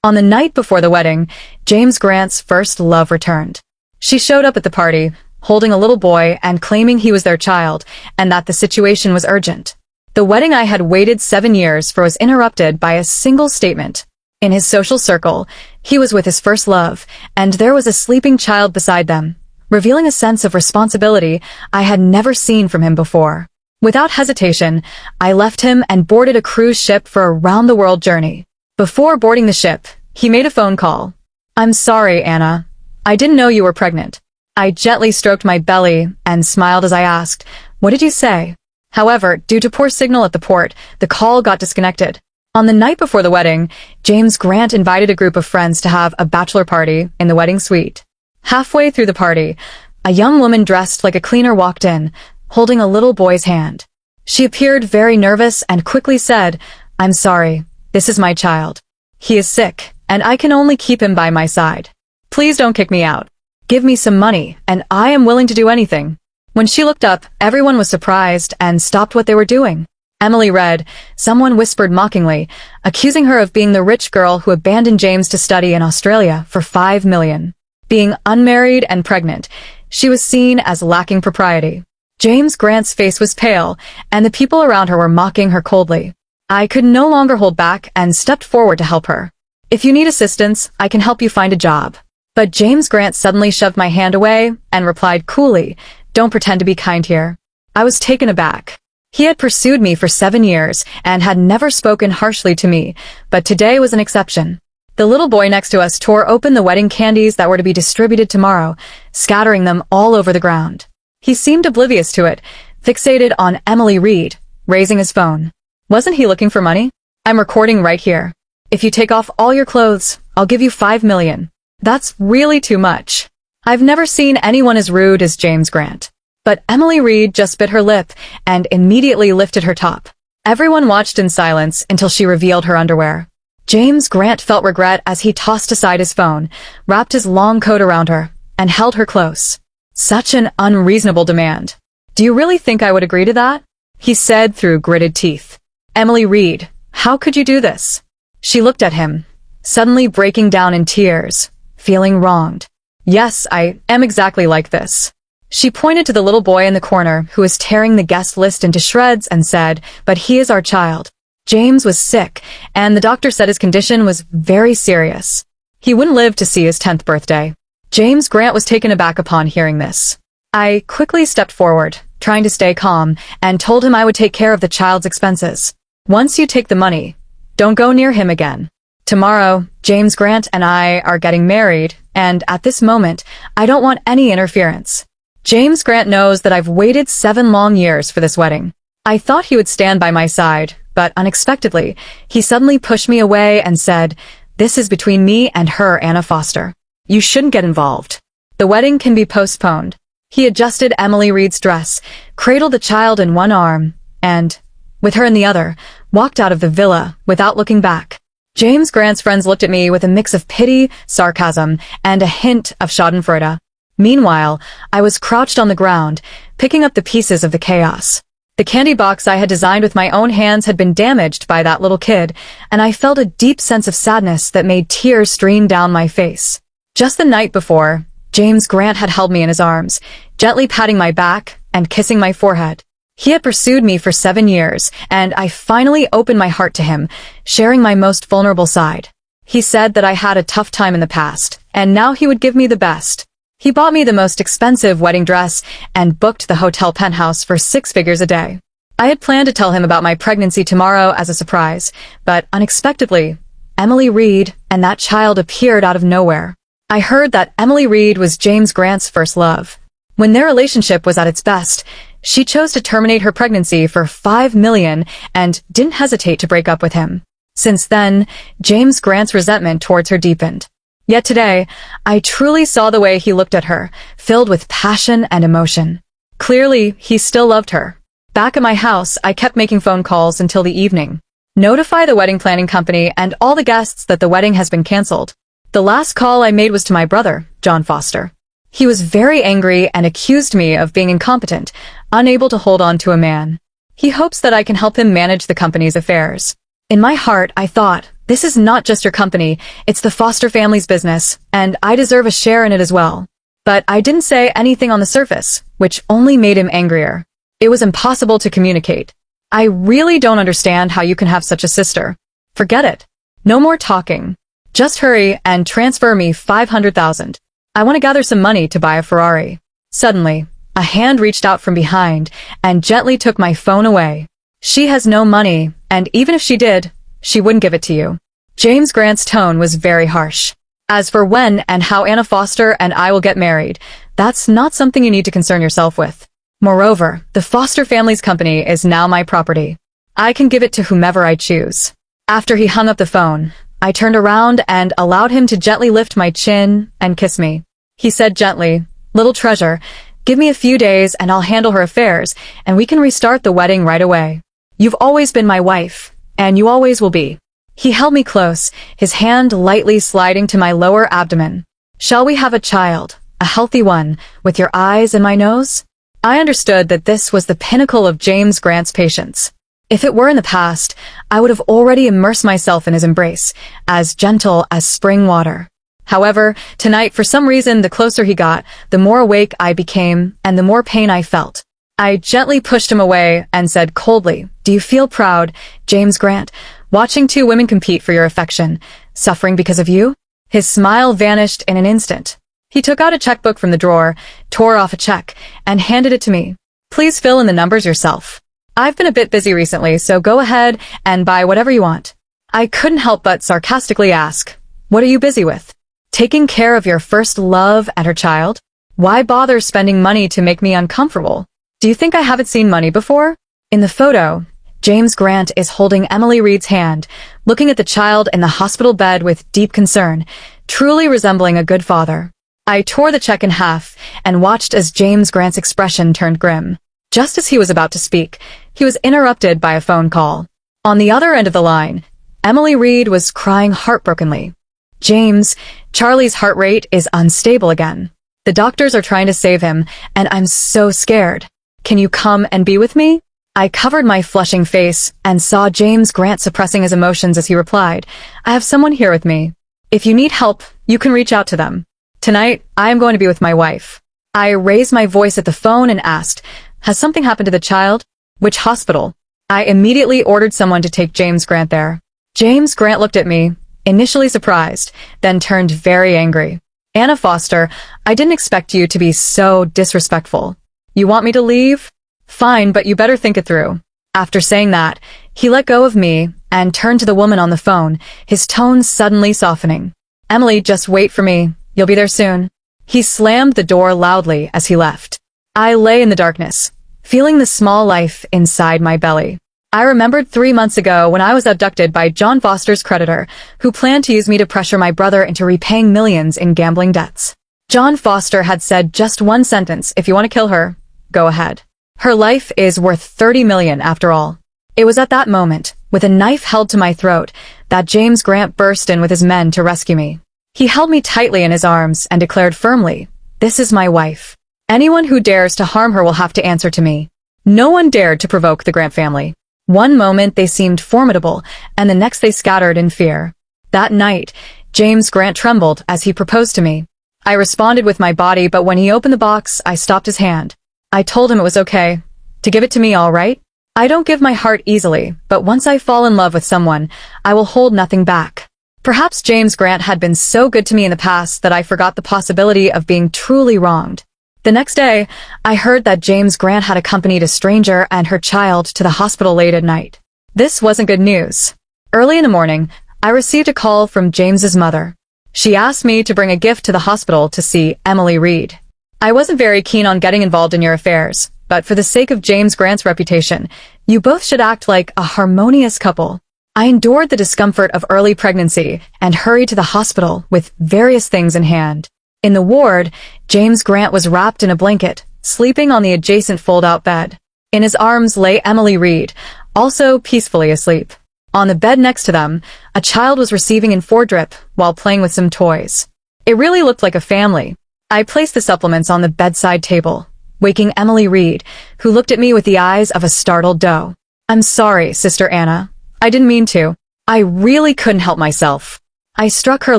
On the night before the wedding, James Grant's first love returned. She showed up at the party, holding a little boy and claiming he was their child, and that the situation was urgent. The wedding I had waited 7 years for was interrupted by a single statement. In his social circle, he was with his first love, and there was a sleeping child beside them, revealing a sense of responsibility I had never seen from him before. Without hesitation, I left him and boarded a cruise ship for a round-the-world journey. Before boarding the ship, he made a phone call. "I'm sorry, Anna. I didn't know you were pregnant." I gently stroked my belly and smiled as I asked, "What did you say?" However, due to poor signal at the port, the call got disconnected. On the night before the wedding, James Grant invited a group of friends to have a bachelor party in the wedding suite. Halfway through the party, a young woman dressed like a cleaner walked in, holding a little boy's hand. She appeared very nervous and quickly said, "I'm sorry, this is my child. He is sick, and I can only keep him by my side. Please don't kick me out. Give me some money, and I am willing to do anything." When she looked up, everyone was surprised and stopped what they were doing. Emily read, someone whispered mockingly, accusing her of being the rich girl who abandoned James to study in Australia for $5 million. Being unmarried and pregnant, she was seen as lacking propriety. James Grant's face was pale, and the people around her were mocking her coldly. I could no longer hold back and stepped forward to help her. "If you need assistance, I can help you find a job." But James Grant suddenly shoved my hand away and replied coolly, "Don't pretend to be kind here." I was taken aback. He had pursued me for 7 years and had never spoken harshly to me, but today was an exception. The little boy next to us tore open the wedding candies that were to be distributed tomorrow, scattering them all over the ground. He seemed oblivious to it, fixated on Emily Reed, raising his phone. Wasn't he looking for money? "I'm recording right here. If you take off all your clothes, I'll give you $5 million. That's really too much." I've never seen anyone as rude as James Grant. But Emily Reed just bit her lip and immediately lifted her top. Everyone watched in silence until she revealed her underwear. James Grant felt regret as he tossed aside his phone, wrapped his long coat around her, and held her close. "Such an unreasonable demand. Do you really think I would agree to that?" he said through gritted teeth. "Emily Reed, how could you do this?" She looked at him, suddenly breaking down in tears, feeling wronged. "Yes, I am exactly like this." She pointed to the little boy in the corner who was tearing the guest list into shreds and said, "But he is our child. James was sick, and the doctor said his condition was very serious. He wouldn't live to see his 10th birthday." James Grant was taken aback upon hearing this. I quickly stepped forward, trying to stay calm, and told him I would take care of the child's expenses. "Once you take the money, don't go near him again. Tomorrow, James Grant and I are getting married, and at this moment, I don't want any interference. James Grant knows that I've waited 7 long years for this wedding." I thought he would stand by my side, but unexpectedly, he suddenly pushed me away and said, "This is between me and her, Anna Foster. You shouldn't get involved. The wedding can be postponed." He adjusted Emily Reed's dress, cradled the child in one arm, and, with her in the other, walked out of the villa without looking back. James Grant's friends looked at me with a mix of pity, sarcasm, and a hint of schadenfreude. Meanwhile, I was crouched on the ground, picking up the pieces of the chaos. The candy box I had designed with my own hands had been damaged by that little kid, and I felt a deep sense of sadness that made tears stream down my face. Just the night before, James Grant had held me in his arms, gently patting my back and kissing my forehead. He had pursued me for 7 years, and I finally opened my heart to him, sharing my most vulnerable side. He said that I had a tough time in the past, and now he would give me the best. He bought me the most expensive wedding dress and booked the hotel penthouse for 6 figures a day. I had planned to tell him about my pregnancy tomorrow as a surprise, but unexpectedly, Emily Reed and that child appeared out of nowhere. I heard that Emily Reed was James Grant's first love. When their relationship was at its best, she chose to terminate her pregnancy for $5 million and didn't hesitate to break up with him. Since then, James Grant's resentment towards her deepened. Yet today, I truly saw the way he looked at her, filled with passion and emotion. Clearly, he still loved her. Back at my house, I kept making phone calls until the evening. Notify the wedding planning company and all the guests that the wedding has been canceled. The last call I made was to my brother, John Foster. He was very angry and accused me of being incompetent, unable to hold on to a man. He hopes that I can help him manage the company's affairs. In my heart, I thought, This is not just your company, it's the Foster family's business, and I deserve a share in it as well. But I didn't say anything on the surface, which only made him angrier. It was impossible to communicate. I really don't understand how you can have such a sister. Forget it. No more talking. Just hurry and transfer me 500,000. I want to gather some money to buy a Ferrari. Suddenly, a hand reached out from behind and gently took my phone away. She has no money, and even if she did, she wouldn't give it to you. James Grant's tone was very harsh. As for when and how Anna Foster and I will get married, that's not something you need to concern yourself with. Moreover, the Foster family's company is now my property. I can give it to whomever I choose. After he hung up the phone, I turned around and allowed him to gently lift my chin and kiss me. He said gently, "Little treasure, give me a few days and I'll handle her affairs, and we can restart the wedding right away. You've always been my wife, and you always will be." He held me close, his hand lightly sliding to my lower abdomen. "Shall we have a child, a healthy one, with your eyes and my nose?" I understood that this was the pinnacle of James Grant's patience. If it were in the past, I would have already immersed myself in his embrace, as gentle as spring water. However, tonight, for some reason, the closer he got, the more awake I became, and the more pain I felt. I gently pushed him away and said coldly, "Do you feel proud, James Grant, watching two women compete for your affection, suffering because of you?" His smile vanished in an instant. He took out a checkbook from the drawer, tore off a check, and handed it to me. "Please fill in the numbers yourself. I've been a bit busy recently, so go ahead and buy whatever you want." I couldn't help but sarcastically ask, "What are you busy with? Taking care of your first love and her child? Why bother spending money to make me uncomfortable? Do you think I haven't seen money before?" In the photo, James Grant is holding Emily Reed's hand, looking at the child in the hospital bed with deep concern, truly resembling a good father. I tore the check in half and watched as James Grant's expression turned grim. Just as he was about to speak, he was interrupted by a phone call. On the other end of the line, Emily Reed was crying heartbrokenly. "James, Charlie's heart rate is unstable again. The doctors are trying to save him, and I'm so scared. Can you come and be with me?" I covered my flushing face and saw James Grant suppressing his emotions as he replied, "I have someone here with me. If you need help, you can reach out to them. Tonight, I am going to be with my wife." I raised my voice at the phone and asked, "Has something happened to the child? Which hospital?" I immediately ordered someone to take James Grant there. James Grant looked at me, initially surprised, then turned very angry. "Anna Foster, I didn't expect you to be so disrespectful. You want me to leave? Fine, but you better think it through." After saying that, he let go of me and turned to the woman on the phone, his tone suddenly softening. "Emily, just wait for me. You'll be there soon." He slammed the door loudly as he left. I lay in the darkness, feeling the small life inside my belly. I remembered 3 months ago when I was abducted by John Foster's creditor, who planned to use me to pressure my brother into repaying millions in gambling debts. John Foster had said just one sentence: "If you want to kill her, go ahead. Her life is worth 30 million after all." It was at that moment, with a knife held to my throat, that James Grant burst in with his men to rescue me. He held me tightly in his arms and declared firmly, "This is my wife. Anyone who dares to harm her will have to answer to me." No one dared to provoke the Grant family. One moment they seemed formidable, and the next they scattered in fear. That night, James Grant trembled as he proposed to me. I responded with my body, but when he opened the box, I stopped his hand. I told him it was okay. To give it to me, all right? I don't give my heart easily, but once I fall in love with someone, I will hold nothing back. Perhaps James Grant had been so good to me in the past that I forgot the possibility of being truly wronged. The next day, I heard that James Grant had accompanied a stranger and her child to the hospital late at night. This wasn't good news. Early in the morning, I received a call from James's mother. She asked me to bring a gift to the hospital to see Emily Reed. "I wasn't very keen on getting involved in your affairs, but for the sake of James Grant's reputation, you both should act like a harmonious couple." I endured the discomfort of early pregnancy and hurried to the hospital with various things in hand. In the ward, James Grant was wrapped in a blanket, sleeping on the adjacent fold-out bed. In his arms lay Emily Reed, also peacefully asleep. On the bed next to them, a child was receiving in foredrip while playing with some toys. It really looked like a family. I placed the supplements on the bedside table, waking Emily Reed, who looked at me with the eyes of a startled doe. "I'm sorry, Sister Anna. I didn't mean to." I really couldn't help myself. I struck her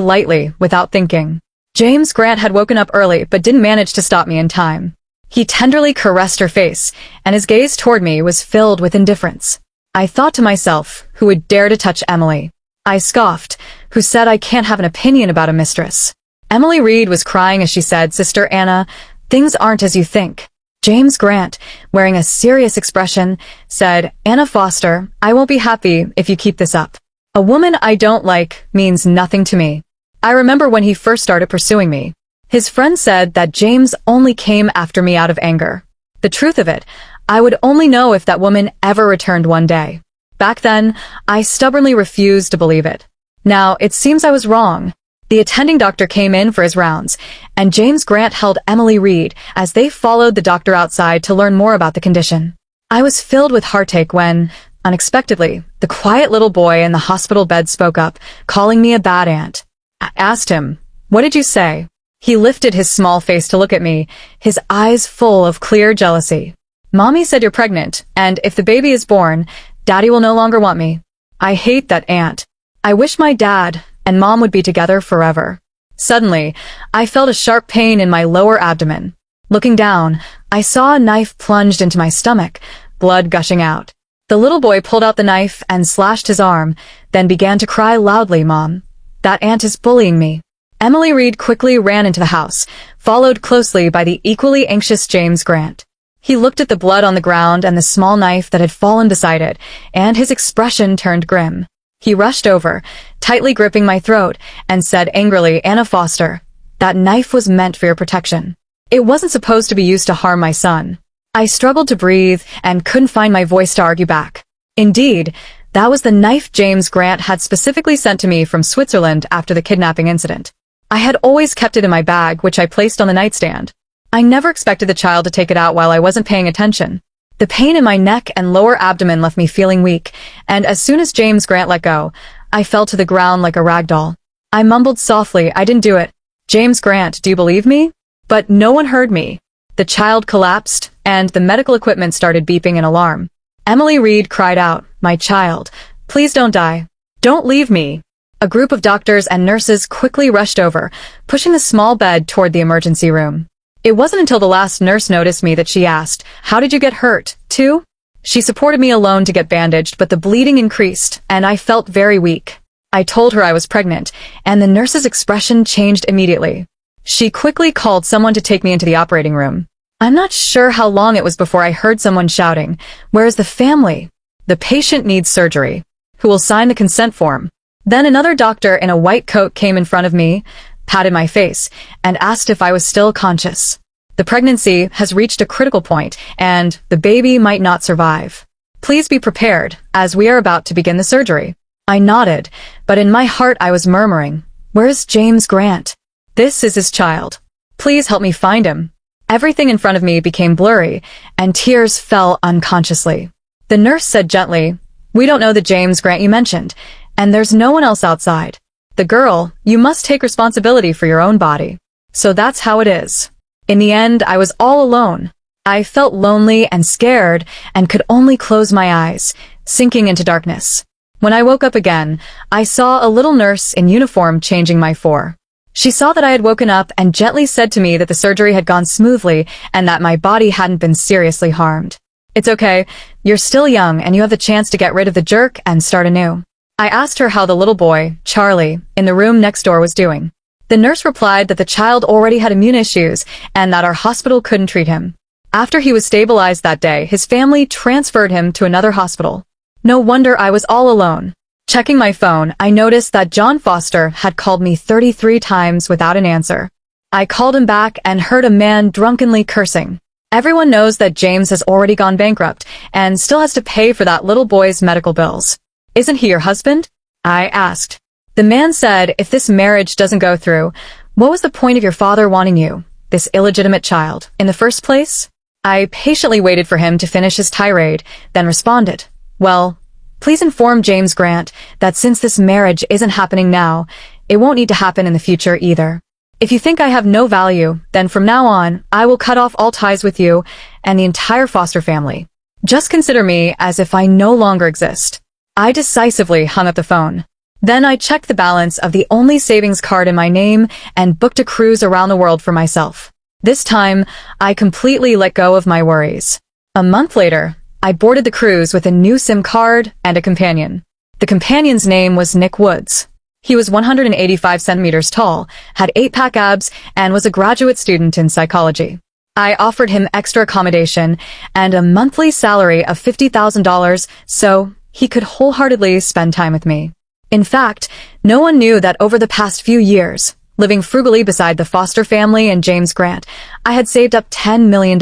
lightly, without thinking. James Grant had woken up early but didn't manage to stop me in time. He tenderly caressed her face, and his gaze toward me was filled with indifference. I thought to myself, who would dare to touch Emily? I scoffed, who said I can't have an opinion about a mistress. Emily Reed was crying as she said, Sister Anna, things aren't as you think. James Grant, wearing a serious expression, said, Anna Foster, I won't be happy if you keep this up. A woman I don't like means nothing to me. I remember when he first started pursuing me. His friend said that James only came after me out of anger. The truth of it, I would only know if that woman ever returned one day. Back then, I stubbornly refused to believe it. Now, it seems I was wrong. The attending doctor came in for his rounds, and James Grant held Emily Reed as they followed the doctor outside to learn more about the condition. I was filled with heartache when, unexpectedly, the quiet little boy in the hospital bed spoke up, calling me a bad aunt. I asked him, What did you say? He lifted his small face to look at me, his eyes full of clear jealousy. Mommy said you're pregnant, and if the baby is born, Daddy will no longer want me. I hate that aunt. I wish my dad and Mom would be together forever. Suddenly, I felt a sharp pain in my lower abdomen. Looking down, I saw a knife plunged into my stomach, blood gushing out. The little boy pulled out the knife and slashed his arm, then began to cry loudly, Mom. That aunt is bullying me. Emily Reed quickly ran into the house, followed closely by the equally anxious James Grant. He looked at the blood on the ground and the small knife that had fallen beside it, and his expression turned grim. He rushed over, tightly gripping my throat, and said angrily, Anna Foster, that knife was meant for your protection. It wasn't supposed to be used to harm my son. I struggled to breathe and couldn't find my voice to argue back. Indeed, that was the knife James Grant had specifically sent to me from Switzerland after the kidnapping incident. I had always kept it in my bag, which I placed on the nightstand. I never expected the child to take it out while I wasn't paying attention. The pain in my neck and lower abdomen left me feeling weak, and as soon as James Grant let go, I fell to the ground like a rag doll. I mumbled softly, I didn't do it. James Grant, do you believe me? But no one heard me. The child collapsed, and the medical equipment started beeping in alarm. Emily Reed cried out, my child, please don't die. Don't leave me. A group of doctors and nurses quickly rushed over, pushing the small bed toward the emergency room. It wasn't until the last nurse noticed me that she asked, how did you get hurt, too? She supported me alone to get bandaged, but the bleeding increased, and I felt very weak. I told her I was pregnant, and the nurse's expression changed immediately. She quickly called someone to take me into the operating room. I'm not sure how long it was before I heard someone shouting, where's the family? The patient needs surgery. Who will sign the consent form? Then another doctor in a white coat came in front of me, patted my face, and asked if I was still conscious. The pregnancy has reached a critical point, and the baby might not survive. Please be prepared, as we are about to begin the surgery. I nodded, but in my heart I was murmuring, where's James Grant? This is his child. Please help me find him. Everything in front of me became blurry, and tears fell unconsciously. The nurse said gently, we don't know the James Grant you mentioned, and there's no one else outside. The girl, you must take responsibility for your own body. So that's how it is. In the end, I was all alone. I felt lonely and scared and could only close my eyes, sinking into darkness. When I woke up again, I saw a little nurse in uniform changing my for. She saw that I had woken up and gently said to me that the surgery had gone smoothly and that my body hadn't been seriously harmed. It's okay, you're still young and you have the chance to get rid of the jerk and start anew. I asked her how the little boy, Charlie, in the room next door was doing. The nurse replied that the child already had immune issues and that our hospital couldn't treat him. After he was stabilized that day, his family transferred him to another hospital. No wonder I was all alone. Checking my phone, I noticed that John Foster had called me 33 times without an answer. I called him back and heard a man drunkenly cursing. Everyone knows that James has already gone bankrupt and still has to pay for that little boy's medical bills. Isn't he your husband? I asked. The man said, if this marriage doesn't go through, what was the point of your father wanting you, this illegitimate child, in the first place? I patiently waited for him to finish his tirade, then responded, well, please inform James Grant that since this marriage isn't happening now, it won't need to happen in the future either. If you think I have no value, then from now on, I will cut off all ties with you and the entire Foster family. Just consider me as if I no longer exist. I decisively hung up the phone. Then I checked the balance of the only savings card in my name and booked a cruise around the world for myself. This time, I completely let go of my worries. A month later, I boarded the cruise with a new SIM card and a companion. The companion's name was Nick Woods. He was 185 centimeters tall, had 8-pack abs, and was a graduate student in psychology. I offered him extra accommodation and a monthly salary of $50,000 so he could wholeheartedly spend time with me. In fact, no one knew that over the past few years, living frugally beside the Foster family and James Grant, I had saved up $10 million.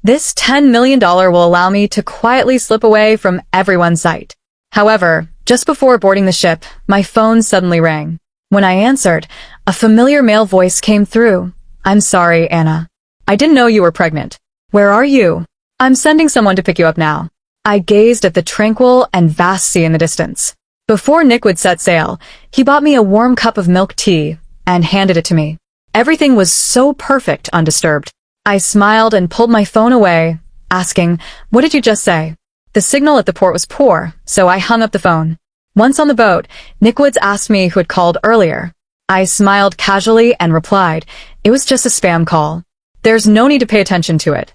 This $10 million will allow me to quietly slip away from everyone's sight. However, just before boarding the ship, my phone suddenly rang. When I answered, a familiar male voice came through. "I'm sorry, Anna. I didn't know you were pregnant. Where are you? I'm sending someone to pick you up now." I gazed at the tranquil and vast sea in the distance. Before Nick would set sail, he bought me a warm cup of milk tea and handed it to me. Everything was so perfect, undisturbed. I smiled and pulled my phone away, asking, "What did you just say?" The signal at the port was poor, so I hung up the phone. Once on the boat, Nick Woods asked me who had called earlier. I smiled casually and replied, "It was just a spam call. There's no need to pay attention to it."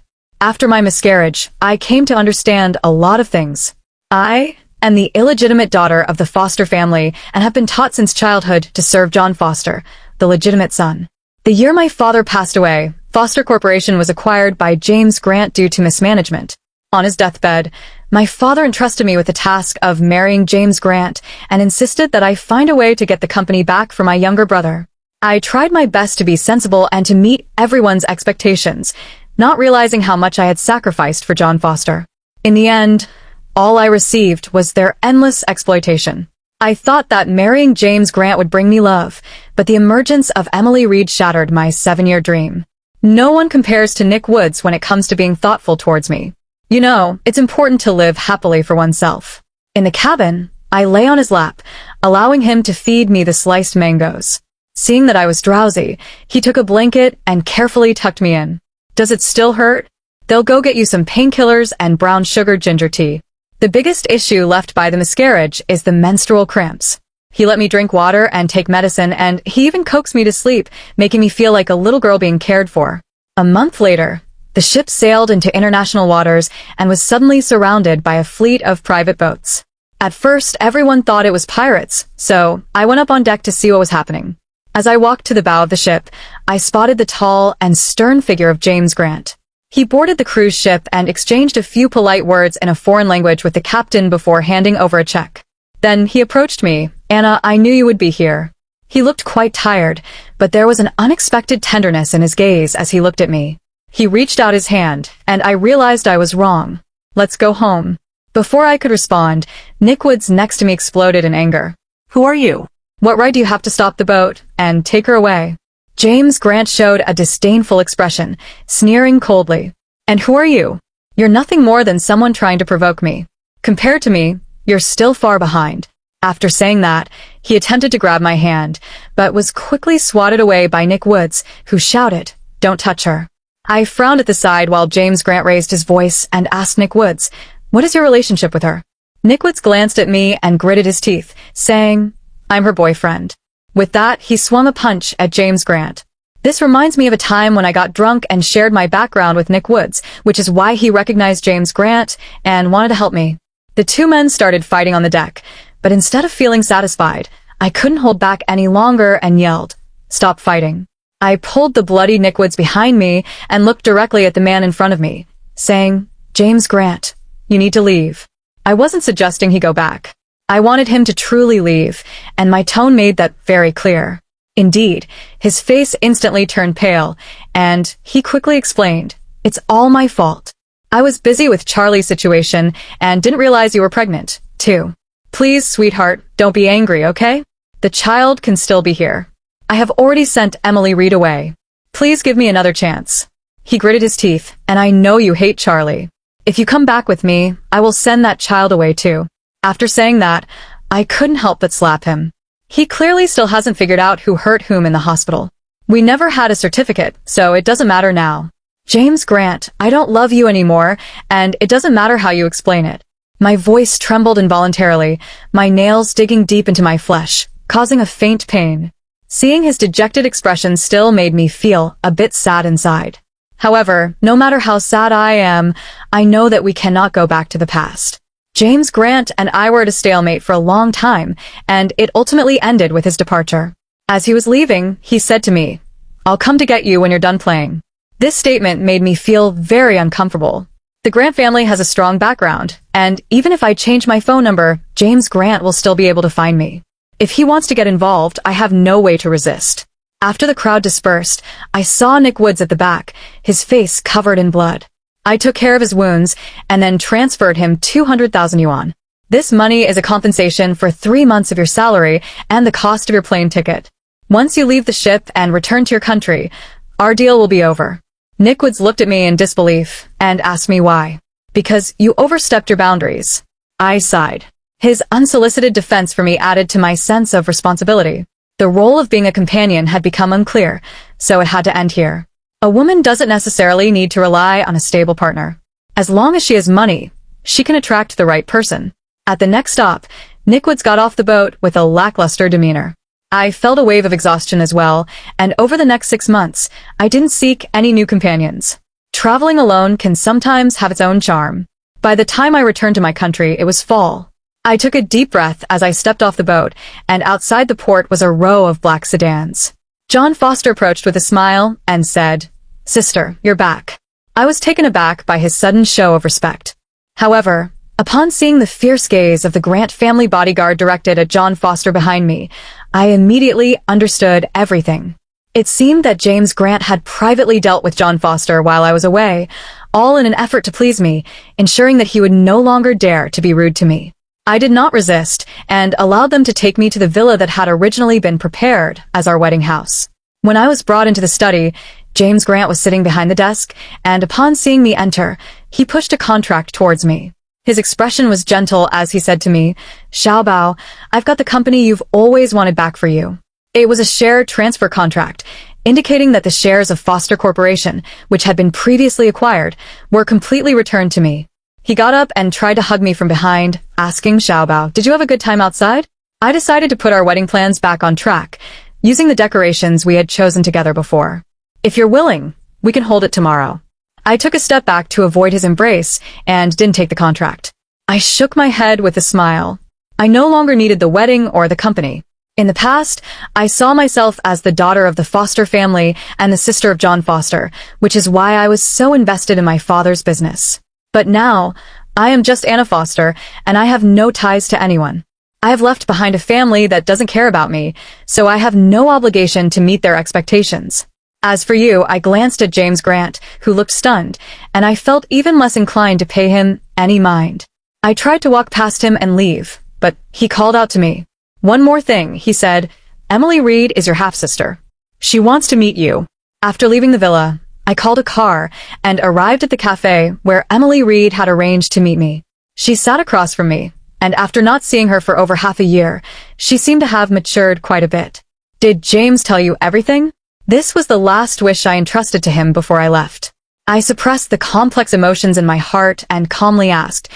After my miscarriage, I came to understand a lot of things. I am the illegitimate daughter of the Foster family and have been taught since childhood to serve John Foster, the legitimate son. The year my father passed away, Foster Corporation was acquired by James Grant due to mismanagement. On his deathbed, my father entrusted me with the task of marrying James Grant and insisted that I find a way to get the company back for my younger brother. I tried my best to be sensible and to meet everyone's expectations, not realizing how much I had sacrificed for John Foster. In the end, all I received was their endless exploitation. I thought that marrying James Grant would bring me love, but the emergence of Emily Reed shattered my 7-year dream. No one compares to Nick Woods when it comes to being thoughtful towards me. You know, it's important to live happily for oneself. In the cabin, I lay on his lap, allowing him to feed me the sliced mangoes. Seeing that I was drowsy, he took a blanket and carefully tucked me in. "Does it still hurt? They'll go get you some painkillers and brown sugar ginger tea." The biggest issue left by the miscarriage is the menstrual cramps. He let me drink water and take medicine, and he even coaxed me to sleep, making me feel like a little girl being cared for. A month later, the ship sailed into international waters and was suddenly surrounded by a fleet of private boats. At first, everyone thought it was pirates, so I went up on deck to see what was happening. As I walked to the bow of the ship, I spotted the tall and stern figure of James Grant. He boarded the cruise ship and exchanged a few polite words in a foreign language with the captain before handing over a check. Then he approached me. "Anna, I knew you would be here." He looked quite tired, but there was an unexpected tenderness in his gaze as he looked at me. He reached out his hand, and I realized I was wrong. "Let's go home." Before I could respond, Nick Woods next to me exploded in anger. "Who are you? What right do you have to stop the boat and take her away?" James Grant showed a disdainful expression, sneering coldly. "And who are you? You're nothing more than someone trying to provoke me. Compared to me, you're still far behind." After saying that, he attempted to grab my hand, but was quickly swatted away by Nick Woods, who shouted, "Don't touch her." I frowned at the side while James Grant raised his voice and asked Nick Woods, "What is your relationship with her?" Nick Woods glanced at me and gritted his teeth, saying, "I'm her boyfriend." With that, he swung a punch at James Grant. This reminds me of a time when I got drunk and shared my background with Nick Woods, which is why he recognized James Grant and wanted to help me. The two men started fighting on the deck, but instead of feeling satisfied, I couldn't hold back any longer and yelled, "Stop fighting." I pulled the bloody Nick Woods behind me and looked directly at the man in front of me, saying, "James Grant, you need to leave." I wasn't suggesting he go back. I wanted him to truly leave, and my tone made that very clear. Indeed, his face instantly turned pale, and he quickly explained, "It's all my fault. I was busy with Charlie's situation and didn't realize you were pregnant, too. Please, sweetheart, don't be angry, okay? The child can still be here. I have already sent Emily Reed away. Please give me another chance." He gritted his teeth, "And I know you hate Charlie. If you come back with me, I will send that child away too." After saying that, I couldn't help but slap him. He clearly still hasn't figured out who hurt whom in the hospital. We never had a certificate, so it doesn't matter now. James Grant, I don't love you anymore, and it doesn't matter how you explain it. My voice trembled involuntarily, my nails digging deep into my flesh, causing a faint pain. Seeing his dejected expression still made me feel a bit sad inside. However, no matter how sad I am, I know that we cannot go back to the past. James Grant and I were at a stalemate for a long time, and it ultimately ended with his departure. As he was leaving, he said to me, "I'll come to get you when you're done playing." This statement made me feel very uncomfortable. The Grant family has a strong background, and even if I change my phone number, James Grant will still be able to find me. If he wants to get involved, I have no way to resist. After the crowd dispersed, I saw Nick Woods at the back, his face covered in blood. I took care of his wounds and then transferred him 200,000 yuan. This money is a compensation for 3 months of your salary and the cost of your plane ticket. Once you leave the ship and return to your country, our deal will be over. Nick Woods looked at me in disbelief and asked me why. Because you overstepped your boundaries. I sighed. His unsolicited defense for me added to my sense of responsibility. The role of being a companion had become unclear, so it had to end here. A woman doesn't necessarily need to rely on a stable partner. As long as she has money, she can attract the right person. At the next stop, Nick Woods got off the boat with a lackluster demeanor. I felt a wave of exhaustion as well, and over the next 6 months, I didn't seek any new companions. Traveling alone can sometimes have its own charm. By the time I returned to my country, it was fall. I took a deep breath as I stepped off the boat, and outside the port was a row of black sedans. John Foster approached with a smile and said, "Sister, you're back." I was taken aback by his sudden show of respect. However, upon seeing the fierce gaze of the Grant family bodyguard directed at John Foster behind me, I immediately understood everything. It seemed that James Grant had privately dealt with John Foster while I was away, all in an effort to please me, ensuring that he would no longer dare to be rude to me. I did not resist, and allowed them to take me to the villa that had originally been prepared as our wedding house. When I was brought into the study, James Grant was sitting behind the desk, and upon seeing me enter, he pushed a contract towards me. His expression was gentle as he said to me, "Xiaobao, I've got the company you've always wanted back for you." It was a share transfer contract, indicating that the shares of Foster Corporation, which had been previously acquired, were completely returned to me. He got up and tried to hug me from behind, asking Xiaobao, "Did you have a good time outside?" I decided to put our wedding plans back on track, using the decorations we had chosen together before. "If you're willing, we can hold it tomorrow." I took a step back to avoid his embrace and didn't take the contract. I shook my head with a smile. I no longer needed the wedding or the company. In the past, I saw myself as the daughter of the Foster family and the sister of John Foster, which is why I was so invested in my father's business. But now, I am just Anna Foster, and I have no ties to anyone. I have left behind a family that doesn't care about me, so I have no obligation to meet their expectations. As for you, I glanced at James Grant, who looked stunned, and I felt even less inclined to pay him any mind. I tried to walk past him and leave, but he called out to me. "One more thing," he said. "Emily Reed is your half-sister. She wants to meet you." After leaving the villa, I called a car and arrived at the cafe where Emily Reed had arranged to meet me. She sat across from me, and after not seeing her for over half a year, she seemed to have matured quite a bit. "Did James tell you everything?" This was the last wish I entrusted to him before I left. I suppressed the complex emotions in my heart and calmly asked,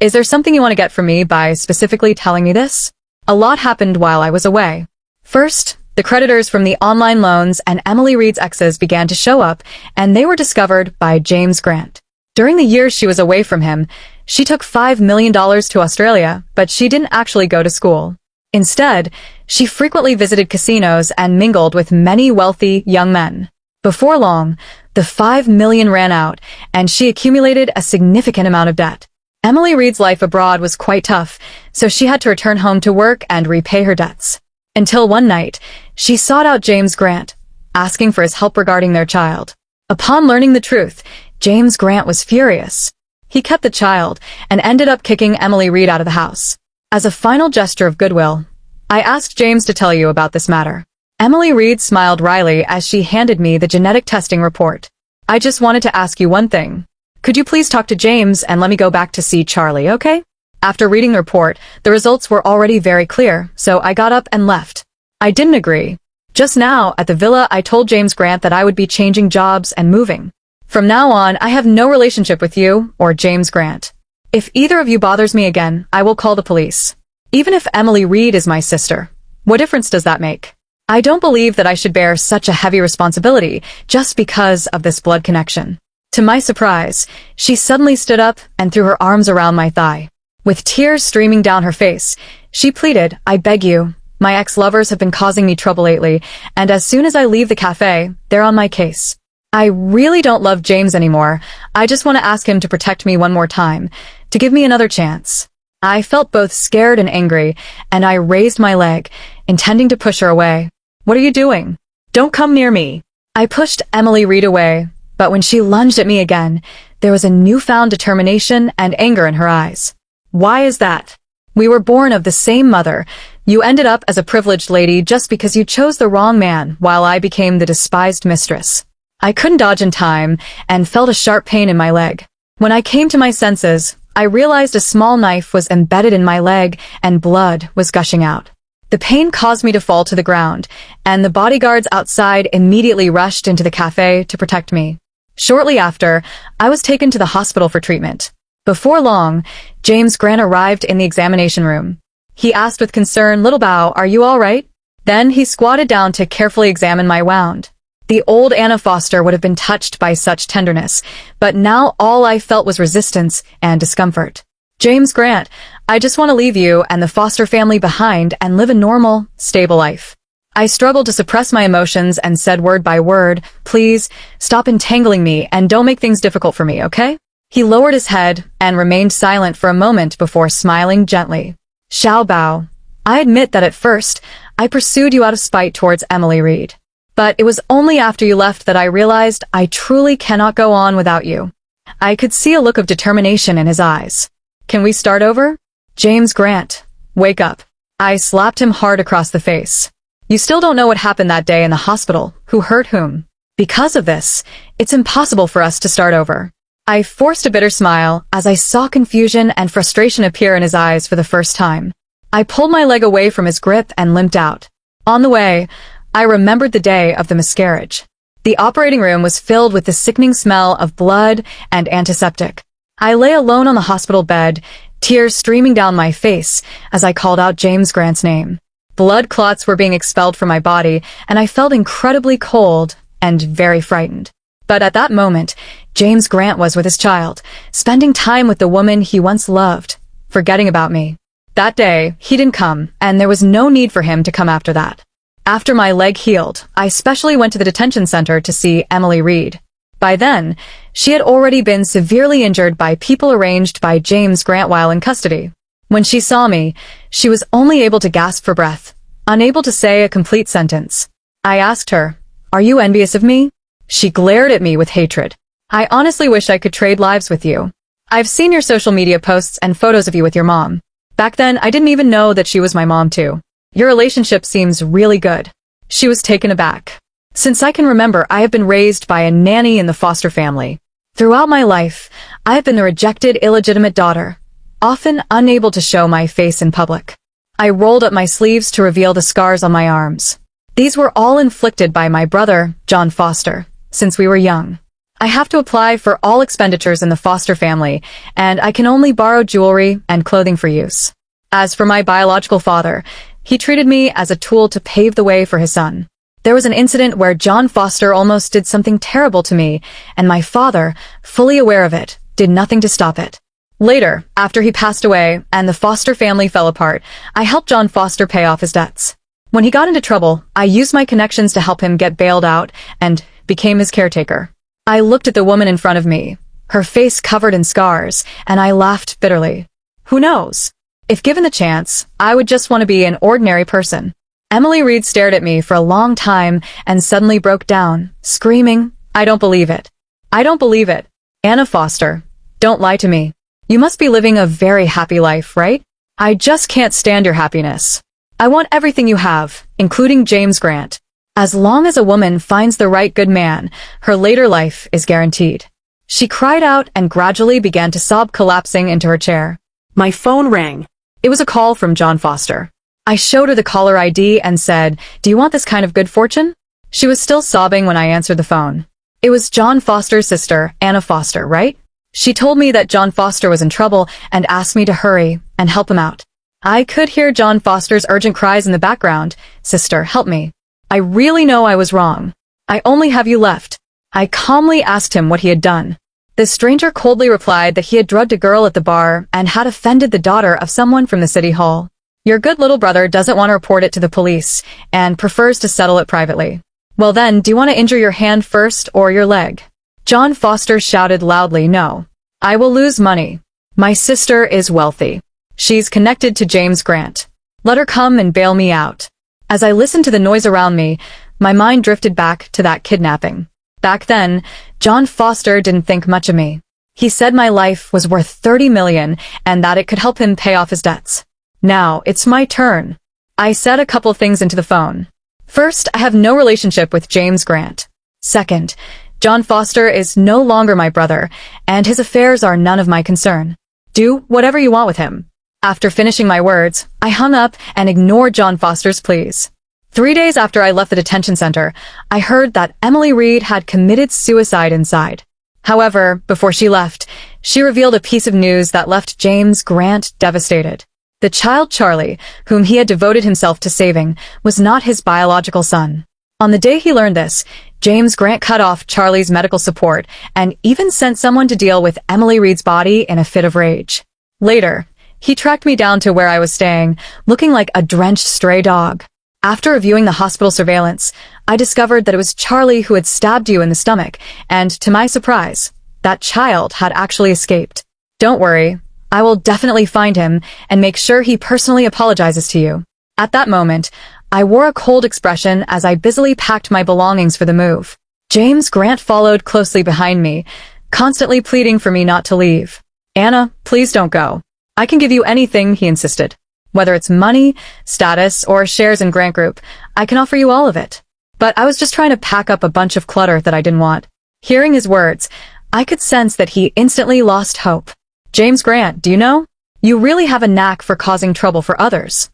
"Is there something you want to get from me by specifically telling me this?" A lot happened while I was away. First, the creditors from the online loans and Emily Reed's exes began to show up, and they were discovered by James Grant. During the years she was away from him, she took $5 million to Australia, but she didn't actually go to school. Instead, she frequently visited casinos and mingled with many wealthy young men. Before long, the $5 million ran out, and she accumulated a significant amount of debt. Emily Reed's life abroad was quite tough, so she had to return home to work and repay her debts. Until one night, she sought out James Grant, asking for his help regarding their child. Upon learning the truth, James Grant was furious. He kept the child and ended up kicking Emily Reed out of the house. As a final gesture of goodwill, I asked James to tell you about this matter. Emily Reed smiled wryly as she handed me the genetic testing report. "I just wanted to ask you one thing. Could you please talk to James and let me go back to see Charlie, okay?" After reading the report, the results were already very clear, so I got up and left. I didn't agree. Just now, at the villa, I told James Grant that I would be changing jobs and moving. "From now on, I have no relationship with you or James Grant. If either of you bothers me again, I will call the police. Even if Emily Reed is my sister, what difference does that make? I don't believe that I should bear such a heavy responsibility just because of this blood connection. To my surprise, she suddenly stood up and threw her arms around my thigh. With tears streaming down her face, she pleaded, "I beg you. My ex-lovers have been causing me trouble lately, and as soon as I leave the cafe, they're on my case. I really don't love James anymore. I just want to ask him to protect me one more time, to give me another chance." I felt both scared and angry, and I raised my leg, intending to push her away. "What are you doing? Don't come near me." I pushed Emily Reed away, but when she lunged at me again, there was a newfound determination and anger in her eyes. "Why is that? We were born of the same mother. You ended up as a privileged lady just because you chose the wrong man, while I became the despised mistress." I couldn't dodge in time and felt a sharp pain in my leg. When I came to my senses, I realized a small knife was embedded in my leg and blood was gushing out. The pain caused me to fall to the ground, and the bodyguards outside immediately rushed into the cafe to protect me. Shortly after, I was taken to the hospital for treatment. Before long, James Grant arrived in the examination room. He asked with concern, "Little Bow, are you all right?" Then he squatted down to carefully examine my wound. The old Anna Foster would have been touched by such tenderness, but now all I felt was resistance and discomfort. "James Grant, I just want to leave you and the Foster family behind and live a normal, stable life." I struggled to suppress my emotions and said word by word, "Please, stop entangling me and don't make things difficult for me, okay?" He lowered his head and remained silent for a moment before smiling gently. "Xiao Bao, I admit that at first, I pursued you out of spite towards Emily Reed. But it was only after you left that I realized I truly cannot go on without you." I could see a look of determination in his eyes. "Can we start over? James Grant, wake up." I slapped him hard across the face. "You still don't know what happened that day in the hospital, who hurt whom. Because of this, it's impossible for us to start over." I forced a bitter smile as I saw confusion and frustration appear in his eyes for the first time. I pulled my leg away from his grip and limped out. On the way, I remembered the day of the miscarriage. The operating room was filled with the sickening smell of blood and antiseptic. I lay alone on the hospital bed, tears streaming down my face as I called out James Grant's name. Blood clots were being expelled from my body, and I felt incredibly cold and very frightened. But at that moment, James Grant was with his child, spending time with the woman he once loved, forgetting about me. That day, he didn't come, and there was no need for him to come after that. After my leg healed, I specially went to the detention center to see Emily Reed. By then, she had already been severely injured by people arranged by James Grant while in custody. When she saw me, she was only able to gasp for breath, unable to say a complete sentence. I asked her, "Are you envious of me?" She glared at me with hatred. "I honestly wish I could trade lives with you. I've seen your social media posts and photos of you with your mom. Back then, I didn't even know that she was my mom too. Your relationship seems really good." She was taken aback. "Since I can remember, I have been raised by a nanny in the Foster family. Throughout my life, I have been the rejected, illegitimate daughter, often unable to show my face in public." I rolled up my sleeves to reveal the scars on my arms. These were all inflicted by my brother, John Foster, since we were young. I have to apply for all expenditures in the Foster family, and I can only borrow jewelry and clothing for use. As for my biological father, he treated me as a tool to pave the way for his son. There was an incident where John Foster almost did something terrible to me, and my father, fully aware of it, did nothing to stop it. Later, after he passed away and the Foster family fell apart, I helped John Foster pay off his debts. When he got into trouble, I used my connections to help him get bailed out and became his caretaker. I looked at the woman in front of me, her face covered in scars, and I laughed bitterly. Who knows? If given the chance, I would just want to be an ordinary person. Emily Reed stared at me for a long time and suddenly broke down, screaming, "I don't believe it. I don't believe it. Anna Foster, don't lie to me. You must be living a very happy life, right? I just can't stand your happiness. I want everything you have, including James Grant. As long as a woman finds the right good man, her later life is guaranteed." She cried out and gradually began to sob, collapsing into her chair. My phone rang. It was a call from John Foster. I showed her the caller ID and said, "Do you want this kind of good fortune?" She was still sobbing when I answered the phone. It was John Foster's sister, Anna Foster, right? She told me that John Foster was in trouble and asked me to hurry and help him out. I could hear John Foster's urgent cries in the background. Sister, help me. I really know I was wrong. I only have you left. I calmly asked him what he had done. The stranger coldly replied that he had drugged a girl at the bar and had offended the daughter of someone from the city hall. Your good little brother doesn't want to report it to the police and prefers to settle it privately. Well then, do you want to injure your hand first or your leg? John Foster shouted loudly, no. I will lose money. My sister is wealthy. She's connected to James Grant. Let her come and bail me out. As I listened to the noise around me, my mind drifted back to that kidnapping. Back then, John Foster didn't think much of me. He said my life was worth 30 million and that it could help him pay off his debts. Now, it's my turn. I said a couple things into the phone. First, I have no relationship with James Grant. Second, John Foster is no longer my brother, and his affairs are none of my concern. Do whatever you want with him. After finishing my words, I hung up and ignored John Foster's pleas. 3 days after I left the detention center, I heard that Emily Reed had committed suicide inside. However, before she left, she revealed a piece of news that left James Grant devastated. The child Charlie, whom he had devoted himself to saving, was not his biological son. On the day he learned this, James Grant cut off Charlie's medical support and even sent someone to deal with Emily Reed's body in a fit of rage. Later, he tracked me down to where I was staying, looking like a drenched stray dog. After reviewing the hospital surveillance, I discovered that it was Charlie who had stabbed you in the stomach, and to my surprise, that child had actually escaped. Don't worry. I will definitely find him and make sure he personally apologizes to you. At that moment, I wore a cold expression as I busily packed my belongings for the move. James Grant followed closely behind me, constantly pleading for me not to leave. Anna, please don't go. I can give you anything, he insisted. Whether it's money, status, or shares in Grant Group, I can offer you all of it. But I was just trying to pack up a bunch of clutter that I didn't want. Hearing his words, I could sense that he instantly lost hope. James Grant, do you know? You really have a knack for causing trouble for others.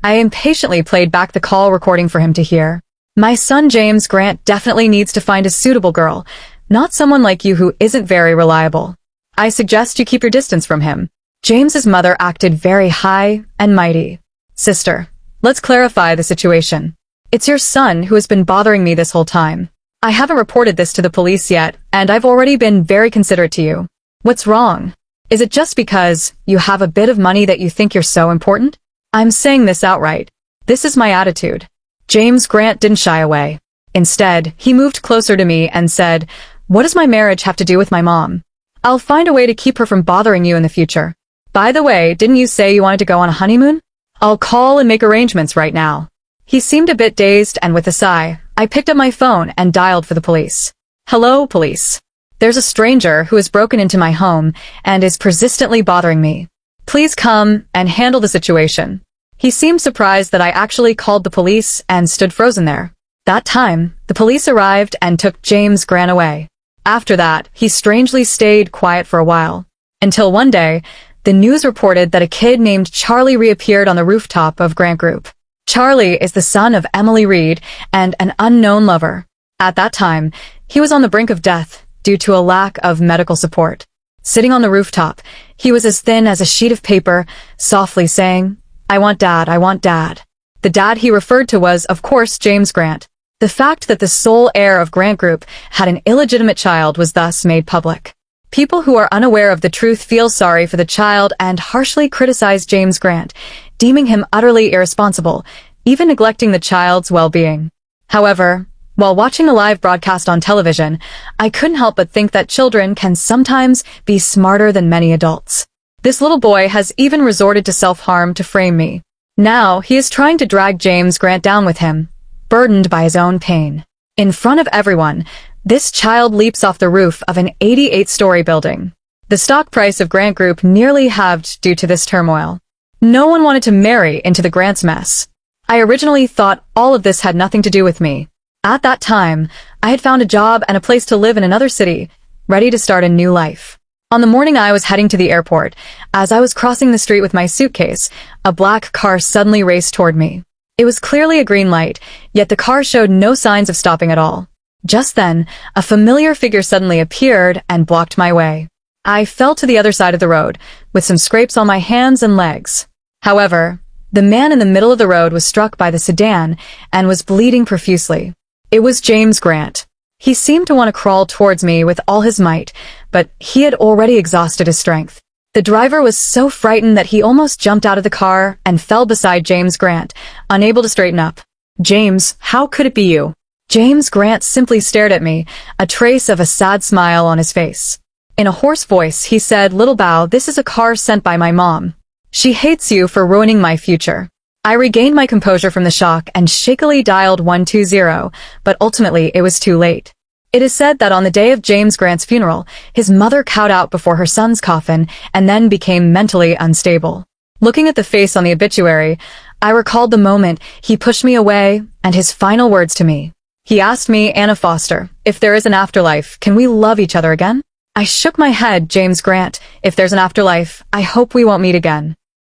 I impatiently played back the call recording for him to hear. My son James Grant definitely needs to find a suitable girl, not someone like you who isn't very reliable. I suggest you keep your distance from him. James's mother acted very high and mighty. Sister, let's clarify the situation. It's your son who has been bothering me this whole time. I haven't reported this to the police yet, and I've already been very considerate to you. What's wrong? Is it just because you have a bit of money that you think you're so important? I'm saying this outright. This is my attitude. James Grant didn't shy away. Instead, he moved closer to me and said, what does my marriage have to do with my mom? I'll find a way to keep her from bothering you in the future. By the way, didn't you say you wanted to go on a honeymoon? I'll call and make arrangements right now. He seemed a bit dazed, and with a sigh, I picked up my phone and dialed for the police. Hello, police. There's a stranger who has broken into my home and is persistently bothering me. Please come and handle the situation. He seemed surprised that I actually called the police and stood frozen there. That time, the police arrived and took James Grant away. After that, he strangely stayed quiet for a while. Until one day, the news reported that a kid named Charlie reappeared on the rooftop of Grant Group. Charlie is the son of Emily Reed and an unknown lover. At that time, he was on the brink of death due to a lack of medical support. Sitting on the rooftop, he was as thin as a sheet of paper, softly saying, I want Dad, I want Dad. The dad he referred to was, of course, James Grant. The fact that the sole heir of Grant Group had an illegitimate child was thus made public. People who are unaware of the truth feel sorry for the child and harshly criticize James Grant, deeming him utterly irresponsible, even neglecting the child's well-being. However, while watching the live broadcast on television, I couldn't help but think that children can sometimes be smarter than many adults. This little boy has even resorted to self-harm to frame me. Now, he is trying to drag James Grant down with him, burdened by his own pain. In front of everyone, this child leaps off the roof of an 88-story building. The stock price of Grant Group nearly halved due to this turmoil. No one wanted to marry into the Grant's mess. I originally thought all of this had nothing to do with me. At that time, I had found a job and a place to live in another city, ready to start a new life. On the morning I was heading to the airport, as I was crossing the street with my suitcase, a black car suddenly raced toward me. It was clearly a green light, yet the car showed no signs of stopping at all. Just then, a familiar figure suddenly appeared and blocked my way. I fell to the other side of the road, with some scrapes on my hands and legs. However, the man in the middle of the road was struck by the sedan and was bleeding profusely. It was James Grant. He seemed to want to crawl towards me with all his might, but he had already exhausted his strength. The driver was so frightened that he almost jumped out of the car and fell beside James Grant, unable to straighten up. "James, how could it be you?" James Grant simply stared at me, a trace of a sad smile on his face. In a hoarse voice, he said, "Little Bao, this is a car sent by my mom. She hates you for ruining my future." I regained my composure from the shock and shakily dialed 120, but ultimately it was too late. It is said that on the day of James Grant's funeral, his mother cowed out before her son's coffin and then became mentally unstable. Looking at the face on the obituary, I recalled the moment he pushed me away and his final words to me. He asked me, "Anna Foster, if there is an afterlife, can we love each other again?" I shook my head. "James Grant, if there's an afterlife, I hope we won't meet again."